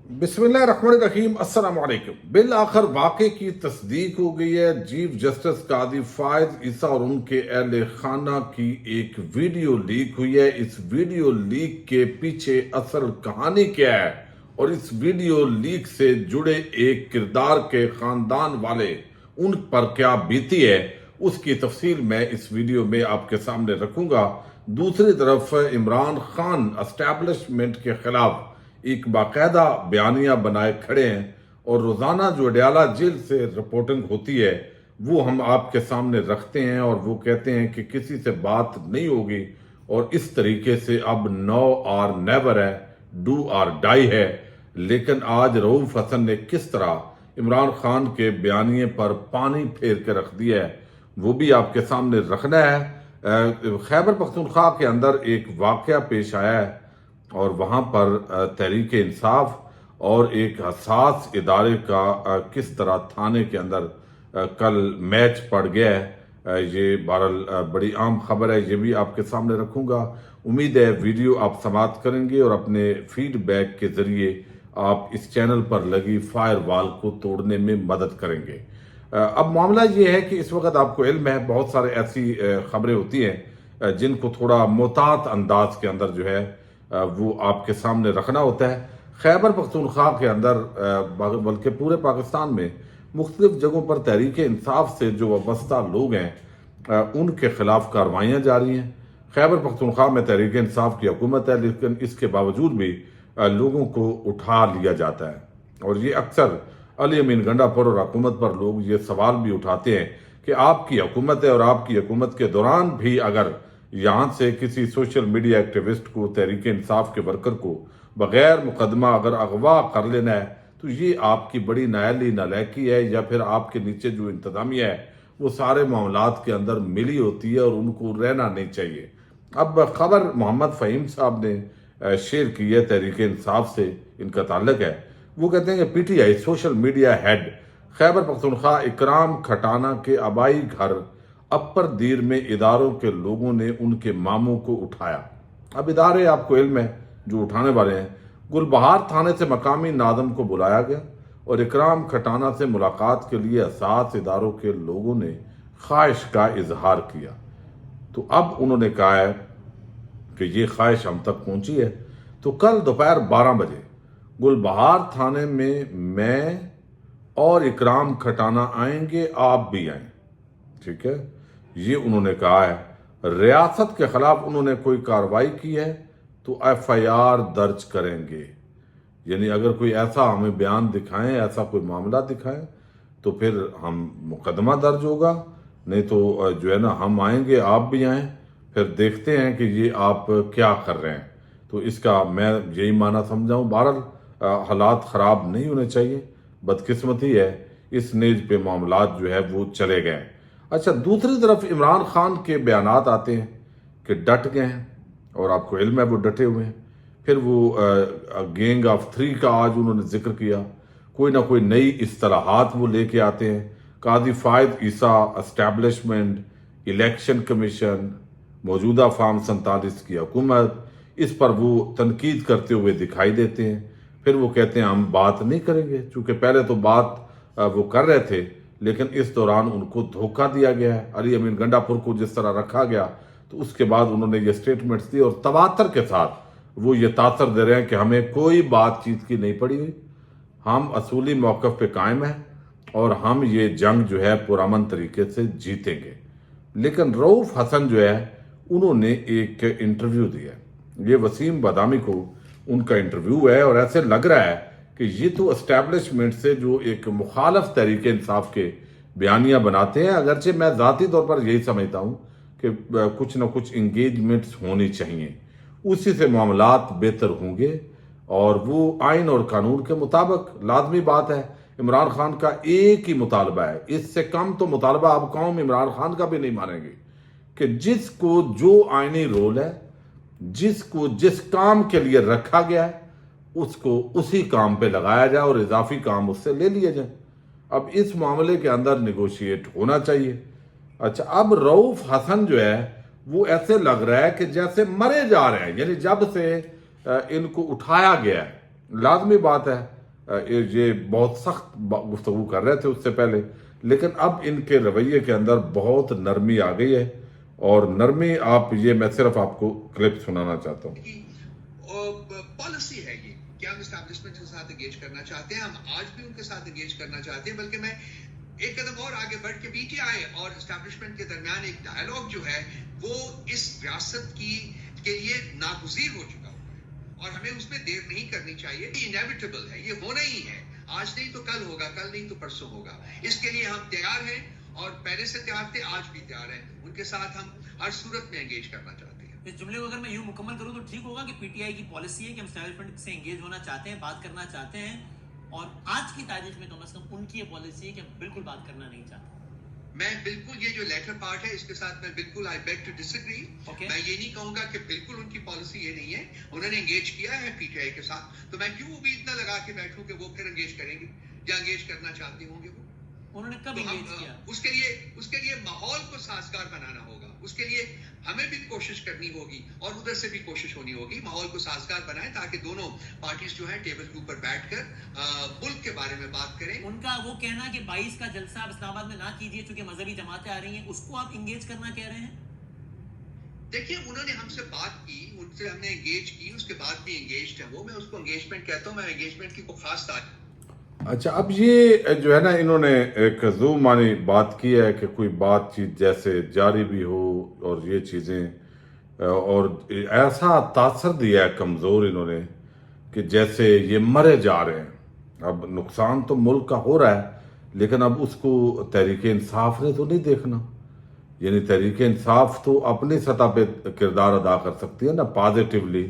बिस्मिल्लाहिर्रहमानिर्रहीम अस्सलाम वालेकुम। बिल आखिर वाक़े की तस्दीक हो गई है। चीफ जस्टिस कादी फायज ईसा और उनके अहले खाना की एक वीडियो लीक हुई है। इस वीडियो लीक के पीछे असल कहानी क्या है और इस वीडियो लीक से जुड़े एक किरदार के खानदान वाले उन पर क्या बीती है, उसकी तफसील मैं इस वीडियो में आपके सामने रखूंगा। दूसरी तरफ इमरान खान एस्टैब्लिशमेंट के खिलाफ एक बाकायदा बयानिया बनाए खड़े हैं और रोजाना जो अडयाला जेल से रिपोर्टिंग होती है वो हम आपके सामने रखते हैं और वो कहते हैं कि किसी से बात नहीं होगी और इस तरीके से अब नो और नेवर है, डू और डाई है। लेकिन आज रऊफ हसन ने किस तरह इमरान खान के बयानिए पर पानी फेर के रख दिया है वो भी आपके सामने रखना है। खैबर पख्तूनख्वा के अंदर एक वाकया पेश आया है और वहाँ पर तहरीक इंसाफ और एक हसास इदारे का किस तरह थाने के अंदर कल मैच पड़ गया है, ये बहरहाल बड़ी आम खबर है। ये भी आपके सामने रखूंगा। उम्मीद है वीडियो आप समाप्त करेंगे और अपने फीडबैक के जरिए आप इस चैनल पर लगी फायर वॉल को तोड़ने में मदद करेंगे। अब मामला ये है कि इस वक्त आपको इल्म है बहुत सारे ऐसी खबरें होती हैं जिनको थोड़ा मोहतात अंदाज के अंदर जो है वो आपके सामने रखना होता है। खैबर पख्तूनख्वा के अंदर बल्कि पूरे पाकिस्तान में मुख्तलिफ जगहों पर तहरीक इंसाफ से जो वाबस्ता लोग हैं उनके खिलाफ कार्रवाइयाँ जारी हैं। खैबर पख्तूनख्वा में तहरीक इंसाफ की हुकूमत है, लेकिन इसके बावजूद भी लोगों को उठा लिया जाता है और ये अक्सर अली अमीन गंडापुर और हुकूमत पर लोग ये सवाल भी उठाते हैं कि आपकी हुकूमत है और आपकी हुकूमत के दौरान भी अगर यहाँ से किसी सोशल मीडिया एक्टिविस्ट को, तहरीक इंसाफ के वर्कर को बगैर मुकदमा अगर अगवा कर लेना है तो ये आपकी बड़ी नायाली नालायकी है या फिर आपके नीचे जो इंतजामिया है वो सारे मामलात के अंदर मिली होती है और उनको रहना नहीं चाहिए। अब खबर मोहम्मद फ़हीम साहब ने शेयर की है तहरीक इंसाफ से, इनका ताल्लुक है। वो कहते हैं कि PTI social media head Khyber Pakhtunkhwa इकराम खटाना के आबाई घर अपर दीर में इदारों के लोगों ने उनके मामों को उठाया। अब इदारे आपको इल्म है जो उठाने वाले हैं। गुलबहार थाने से मकामी नादम को बुलाया गया और इकराम खटाना से मुलाकात के लिए असास इदारों के लोगों ने ख्वाहिश का इजहार किया। तो अब उन्होंने कहा है कि ये ख्वाहिश हम तक पहुंची है। तो कल दोपहर 12 बजे गुलबहार थाने में मैं और इकराम खटाना आएंगे, आप भी आए, ठीक है, ये उन्होंने कहा है। रियासत के खिलाफ उन्होंने कोई कार्रवाई की है तो एफआईआर दर्ज करेंगे। यानी अगर कोई ऐसा हमें बयान दिखाएं, ऐसा कोई मामला दिखाएं तो फिर हम मुकदमा दर्ज होगा, नहीं तो जो है ना हम आएंगे, आप भी आएं, फिर देखते हैं कि ये आप क्या कर रहे हैं। तो इसका मैं यही माना समझाऊं। बहरहाल हालात ख़राब नहीं होने चाहिए, बदकिस्मती है इस नेज पे मामलात जो है वो चले गए। अच्छा, दूसरी तरफ इमरान खान के बयानात आते हैं कि डट गए हैं और आपको इल्म है वो डटे हुए हैं। फिर वो गैंग ऑफ 3 का आज उन्होंने जिक्र किया। कोई ना कोई नई इस्तिलाहात वो लेके आते हैं। कादी फायद ईसा, एस्टैब्लिशमेंट, इलेक्शन कमीशन, मौजूदा फार्म 47 की हुकूमत, इस पर वो तनकीद करते हुए दिखाई देते हैं। फिर वो कहते हैं हम बात नहीं करेंगे, चूँकि पहले तो बात वो कर रहे थे लेकिन इस दौरान उनको धोखा दिया गया है। अली अमीन गंडापुर को जिस तरह रखा गया तो उसके बाद उन्होंने ये स्टेटमेंट्स दी और तवातर के साथ वो ये तासर दे रहे हैं कि हमें कोई बातचीत की नहीं पड़ी हुई, हम असूली मौक़िफ़ पे कायम हैं और हम ये जंग जो है पुरअमन तरीके से जीतेंगे। लेकिन रऊफ हसन जो है उन्होंने एक इंटरव्यू दिया, ये वसीम बादामी को उनका इंटरव्यू है और ऐसे लग रहा है कि ये तो एस्टैब्लिशमेंट से जो एक मुखालफ तहरीक इंसाफ के बयानियाँ बनाते हैं। अगरचे मैं ज़ाती तौर पर यही समझता हूँ कि कुछ ना कुछ इंगेजमेंट्स होनी चाहिए, उसी से मामलात बेहतर होंगे और वो आइन और कानून के मुताबिक लाजमी बात है। इमरान खान का एक ही मुतालबा है, इससे कम तो मुतालबा अब कौम इमरान खान का भी नहीं मानेंगे कि जिसको जो आइनी रोल है, जिसको जिस काम के लिए रखा गया है उसको उसी काम पे लगाया जाए और इजाफी काम उससे ले लिए जाए। अब इस मामले के अंदर निगोशिएट होना चाहिए। अच्छा, अब रऊफ हसन जो है वो ऐसे लग रहा है कि जैसे मरे जा रहे हैं, यानी जब से इनको उठाया गया है। लाजमी बात है یہ بہت سخت گفتگو کر رہے تھے اس سے پہلے، لیکن اب ان کے رویے کے اندر بہت نرمی آ گئی ہے، اور نرمی یہ میں صرف آپ کو کلپ سنانا چاہتا ہوں۔ پالیسی ہے یہ کہ ہم اسٹیبلشمنٹ کے ساتھ انگیج کرنا چاہتے ہیں، ہم آج بھی ان کے ساتھ انگیج کرنا چاہتے ہیں، بلکہ میں ایک قدم اور آگے بڑھ کے پی ٹی آئی اور اسٹیبلشمنٹ کے درمیان ایک ڈائیلاگ جو ہے وہ اس ریاست کے لیے ناگزیر ہو چکا ہوا، اور ہمیں اس میں دیر نہیں کرنی چاہیے۔ یہ انیویٹیبل ہے، یہ ہونا ہی ہے، آج نہیں تو کل ہوگا، کل نہیں تو پرسوں ہوگا۔ اس کے لیے ہم تیار ہیں، اور پہلے سے تیار تھے، آج بھی تیار ہیں، ان کے ساتھ ہم ہر صورت میں انگیج کرنا چاہتے ہیں۔ اس جملے کو اگر میں یوں مکمل کروں تو ٹھیک ہوگا کہ پی ٹی آئی کی پالیسی ہے کہ ہم اسٹیبلشمنٹ سے انگیج ہونا چاہتے ہیں، بات کرنا چاہتے ہیں، اور آج کی تاریخ میں کم از کم ان کی یہ پالیسی ہے کہ ہم بالکل بات کرنا نہیں چاہتے۔ میں بالکل یہ جو لیٹر پارٹ ہے اس کے ساتھ میں بالکل آئی بیگ ٹو ڈس ایگری۔ میں یہ نہیں کہوں گا کہ بالکل ان کی پالیسی یہ نہیں ہے، انہوں نے انگیج کیا ہے پی ٹی آئی کے ساتھ، تو میں کیوں بھی اتنا لگا کے بیٹھوں کہ وہ پھر انگیج کریں گے یا انگیج کرنا چاہتے ہوں گے وہ۔ انہوں نے کب انگیج کیا؟ اس کے لیے ماحول کو سازگار بنانا ہوگا، اس کے لیے ہمیں بھی کوشش کرنی ہوگی اور ادھر سے بھی کوشش ہونی ہوگی، ماحول کو سازگار بنائیں تاکہ دونوں پارٹیز جو ہیں ٹیبل کے اوپر بیٹھ کر ملک کے بارے میں بات کریں۔ ان کا وہ کہنا کہ 22 کا جلسہ آپ اسلام آباد میں نہ کیجیے چونکہ مذہبی جماعتیں آ رہی ہیں، اس کو آپ انگیج کرنا کہہ رہے ہیں؟ دیکھیے انہوں نے ہم سے بات کی، ان سے ہم نے انگیج کی، اس کے بعد بھی انگیجڈ ہے وہ، میں اس کو انگیجمنٹ کہتا ہوں، میں انگیجمنٹ کی کوئی خاص تعریف۔ اچھا، اب یہ جو ہے نا انہوں نے ایک زو مانی بات کی ہے کہ کوئی بات چیت جیسے جاری بھی ہو اور یہ چیزیں، اور ایسا تاثر دیا ہے کمزور انہوں نے کہ جیسے یہ مرے جا رہے ہیں۔ اب نقصان تو ملک کا ہو رہا ہے، لیکن اب اس کو تحریک انصاف نے تو نہیں دیکھنا، یعنی تحریک انصاف تو اپنی سطح پہ کردار ادا کر سکتی ہے نا پازیٹیولی،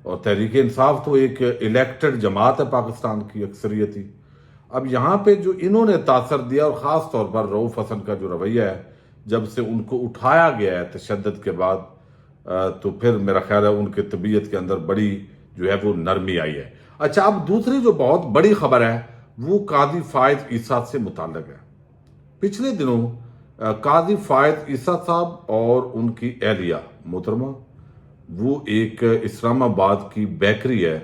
اور تحریک انصاف تو ایک الیکٹڈ جماعت ہے پاکستان کی اکثریتی۔ اب یہاں پہ جو انہوں نے تاثر دیا، اور خاص طور پر رؤوف حسن کا جو رویہ ہے جب سے ان کو اٹھایا گیا ہے تشدد کے بعد، تو پھر میرا خیال ہے ان کی طبیعت کے اندر بڑی جو ہے وہ نرمی آئی ہے۔ اچھا، اب دوسری جو بہت بڑی خبر ہے وہ قاضی فائز عیسیٰ سے متعلق ہے۔ پچھلے دنوں قاضی فائز عیسیٰ صاحب اور ان کی اہلیہ محترمہ، وہ ایک اسلام آباد کی بیکری ہے،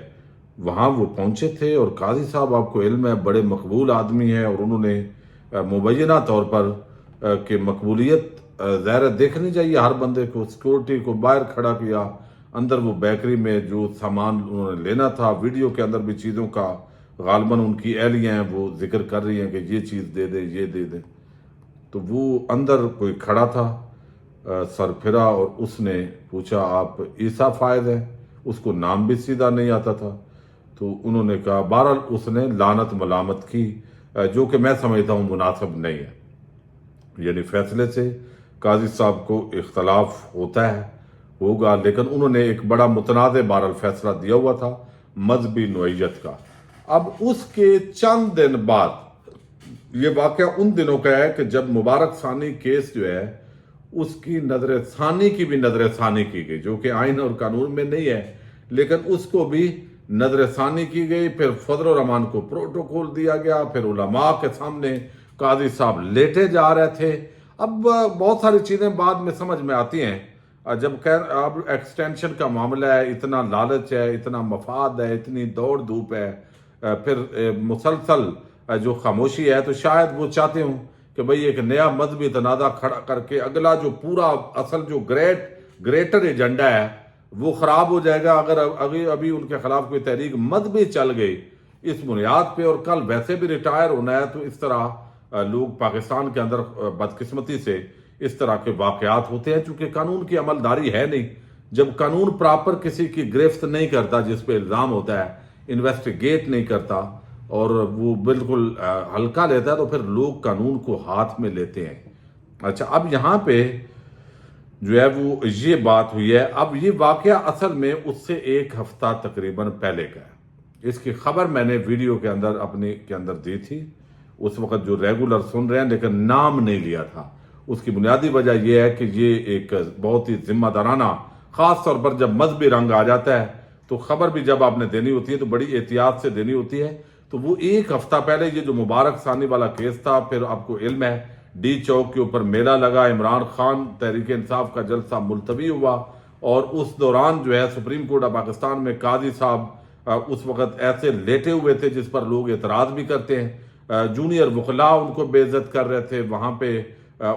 وہاں وہ پہنچے تھے، اور قاضی صاحب آپ کو علم ہے بڑے مقبول آدمی ہیں، اور انہوں نے مبینہ طور پر کہ مقبولیت ظاہر دیکھنی چاہیے ہر بندے کو، سیکورٹی کو باہر کھڑا کیا، اندر وہ بیکری میں جو سامان انہوں نے لینا تھا، ویڈیو کے اندر بھی چیزوں کا غالباً ان کی اہلیہ ہیں وہ ذکر کر رہی ہیں کہ یہ چیز دے دیں، یہ دے دیں، تو وہ اندر کوئی کھڑا تھا، سر پھرا اور اس نے پوچھا آپ عیسیٰ فائز ہیں؟ اس کو نام بھی سیدھا نہیں آتا تھا، تو انہوں نے کہا، بہرحال اس نے لعنت ملامت کی، جو کہ میں سمجھتا ہوں مناسب نہیں ہے، یعنی فیصلے سے قاضی صاحب کو اختلاف ہوتا ہے، ہوگا، لیکن انہوں نے ایک بڑا متنازع بہرحال فیصلہ دیا ہوا تھا مذہبی نوعیت کا۔ اب اس کے چند دن بعد، یہ واقعہ ان دنوں کا ہے کہ جب مبارک ثانی کیس جو ہے اس کی نظر ثانی کی بھی نظر ثانی کی گئی، جو کہ آئین اور قانون میں نہیں ہے، لیکن اس کو بھی نظر ثانی کی گئی۔ پھر فضل الرحمان کو پروٹوکول دیا گیا، پھر علماء کے سامنے قاضی صاحب لیٹے جا رہے تھے۔ اب بہت ساری چیزیں بعد میں سمجھ میں آتی ہیں، جب اب ایکسٹینشن کا معاملہ ہے، اتنا لالچ ہے، اتنا مفاد ہے، اتنی دوڑ دھوپ ہے، پھر مسلسل جو خاموشی ہے، تو شاید وہ چاہتے ہوں کہ بھئی ایک نیا مذہبی تنازع کھڑا کر کے اگلا جو پورا اصل جو گریٹر ایجنڈا ہے وہ خراب ہو جائے گا اگر ابھی ان کے خلاف کوئی تحریک مذہبی چل گئی اس بنیاد پہ، اور کل ویسے بھی ریٹائر ہونا ہے، تو اس طرح لوگ پاکستان کے اندر بدقسمتی سے اس طرح کے واقعات ہوتے ہیں، چونکہ قانون کی عملداری ہے نہیں۔ جب قانون پراپر کسی کی گرفت نہیں کرتا جس پہ الزام ہوتا ہے، انویسٹیگیٹ نہیں کرتا اور وہ بالکل ہلکا لیتا ہے، تو پھر لوگ قانون کو ہاتھ میں لیتے ہیں۔ اچھا، اب یہاں پہ جو ہے وہ یہ بات ہوئی ہے، اب یہ واقعہ اصل میں اس سے ایک ہفتہ تقریباً پہلے کا ہے۔ اس کی خبر میں نے ویڈیو کے اندر اپنے کے اندر دی تھی، اس وقت جو ریگولر سن رہے ہیں، لیکن نام نہیں لیا تھا۔ اس کی بنیادی وجہ یہ ہے کہ یہ ایک بہت ہی ذمہ دارانہ، خاص طور پر جب مذہبی رنگ آ جاتا ہے تو خبر بھی جب آپ نے دینی ہوتی ہے تو بڑی احتیاط سے دینی ہوتی ہے۔ تو وہ ایک ہفتہ پہلے یہ جو مبارک ثانی والا کیس تھا، پھر آپ کو علم ہے ڈی چوک کے اوپر میلہ لگا، عمران خان تحریک انصاف کا جلسہ ملتوی ہوا، اور اس دوران جو ہے سپریم کورٹ آف پاکستان میں قاضی صاحب उस वक्त ऐसे लेटे हुए थे जिस पर लोग एतराज़ भी करते हैं। जूनियर वकला उनको बेइज्जत कर रहे थे। वहाँ पे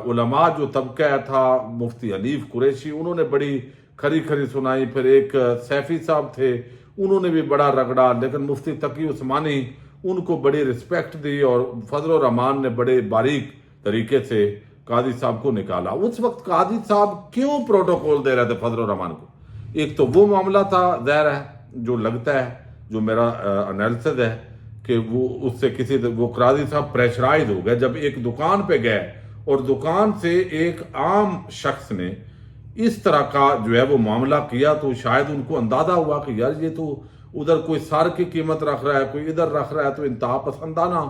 उलमा जो तबका था, मुफ्ती हनीफ कुरैशी, उन्होंने बड़ी खरी खरी सुनाई। फिर एक सैफी साहब थे, उन्होंने भी बड़ा रगड़ा, लेकिन मुफ्ती तकी उस्मानी उनको बड़ी रिस्पेक्ट दी और फजल रहमान ने बड़े बारीक तरीके से कादी साहब को निकाला। उस वक्त कादी साहब क्यों प्रोटोकॉल दे रहे थे फजल रहमान को? एक तो वो मामला था, ज़ाहिर है, जो लगता है, जो मेरा एनालिसिस है कि वो उससे किसी वो कादी साहब प्रेशराइज हो गए जब एक दुकान पे गए और दुकान से एक आम शख्स ने इस तरह का जो है वो मामला किया, तो शायद उनको अंदाजा हुआ कि यार ये तो उधर कोई सार की कीमत रख रहा है, कोई इधर रख रहा है, तो इंतहा पसंदाना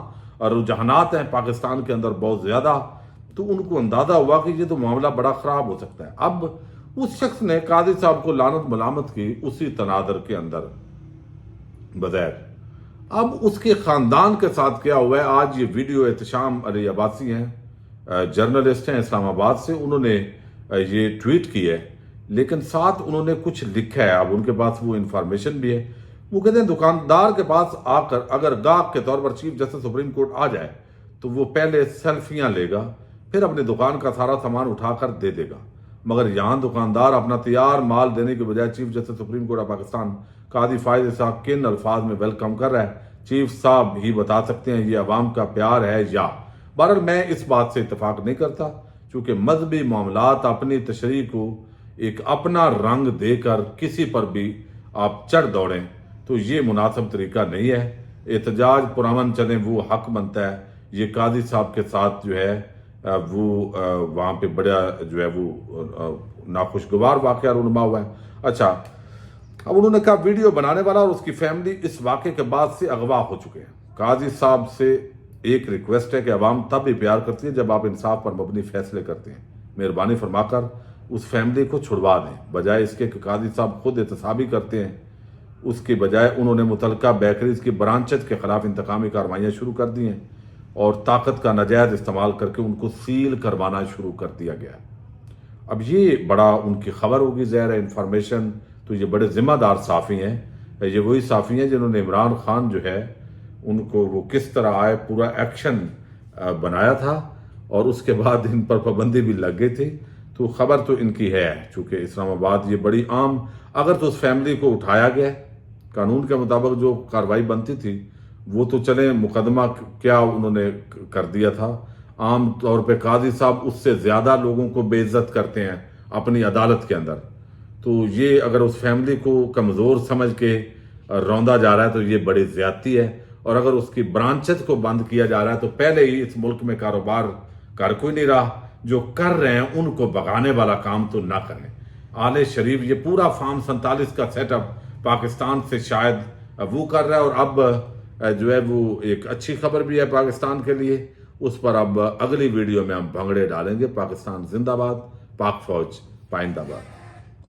रुझानात हैं पाकिस्तान के अंदर बहुत ज़्यादा। तो उनको अंदाजा हुआ कि ये तो मामला बड़ा ख़राब हो सकता है। अब उस शख्स ने कादी साहब को लानत मलामत की उसी तनादर के अंदर बगैर। अब उसके ख़ानदान के साथ क्या हुआ है, आज ये वीडियो एहतशाम अली अब्बासी हैं, जर्नलिस्ट हैं इस्लामाबाद से, उन्होंने ये ट्वीट की है, लेकिन साथ उन्होंने कुछ लिखा है। अब उनके पास वो इंफॉर्मेशन भी है। वो कहते हैं दुकानदार के पास आकर अगर गाहक के तौर पर चीफ जस्टिस सुप्रीम कोर्ट आ जाए तो वो पहले सेल्फियां लेगा, फिर अपनी दुकान का सारा सामान उठाकर दे देगा। मगर यहाँ दुकानदार अपना तैयार माल देने के बजाय chief justice supreme court of Pakistan Qazi Faez साहब किन अल्फाज में वेलकम कर रहा है, चीफ साहब ही बता सकते हैं ये अवाम का प्यार है या। बहरहाल मैं इस बात से इतफाक नहीं करता, चूँकि मजहबी मामलात अपनी तशरीह को एक अपना रंग देकर किसी पर भी आप चढ़ दौड़ें तो ये मुनासिब तरीका नहीं है। एहतजाज पुरअमन चले वो हक बनता है। ये कादी साहब के साथ जो है वो वहाँ पे बड़ा जो है वो नाखुशगवार वाक़या रुनमा हुआ है। अच्छा, अब उन्होंने कहा वीडियो बनाने वाला और उसकी फैमिली इस वाक़े के बाद से अगवा हो चुके हैं। कादी साहब से एक रिक्वेस्ट है कि अवाम तब भी प्यार करती है जब आप इंसाफ पर मबनी फैसले करते हैं। मेहरबानी फरमाकर उस फैमिली को छुड़वा दें, बजाय इसके कि कादी साहब खुद एहतसाबी करते हैं। उसके बजाय उन्होंने मुतलका बेकरीज की ब्रांचेज के खिलाफ इंतकामी कार्रवाइयाँ शुरू कर दी हैं और ताकत का नाजायज इस्तेमाल करके उनको सील करवाना शुरू कर दिया गया। अब ये बड़ा उनकी खबर होगी, ज़ाहिर है इंफॉर्मेशन, तो ये बड़े जिम्मेदार साफ़ी हैं। ये वही साफ़ी हैं जिन्होंने इमरान खान जो है उनको वो किस तरह आए पूरा एक्शन बनाया था और उसके बाद इन पर पाबंदी भी लग गई थी। तो खबर तो इनकी है, चूँकि इस्लामाबाद ये बड़ी आम, अगर तो उस फैमिली को उठाया गया कानून के मुताबिक जो कार्रवाई बनती थी वो तो चले, मुकदमा क्या उन्होंने कर दिया था। आम तौर पे कादी साहब उससे ज़्यादा लोगों को बेइज्जत करते हैं अपनी अदालत के अंदर। तो ये अगर उस फैमिली को कमज़ोर समझ के रौंदा जा रहा है तो ये बड़ी ज़्यादती है। और अगर उसकी ब्रांचेस को बंद किया जा रहा है तो पहले ही इस मुल्क में कारोबार कर कोई नहीं रहा, जो कर रहे हैं उनको भगाने वाला काम तो ना करें। आले शरीफ ये पूरा फार्म 47 का सेटअप पाकिस्तान से शायद वो कर रहा है और अब जो है वो एक अच्छी खबर भी है पाकिस्तान के लिए। उस पर अब अगली वीडियो में हम भंगड़े डालेंगे। पाकिस्तान जिंदाबाद, पाक फौज पाइंदाबाद।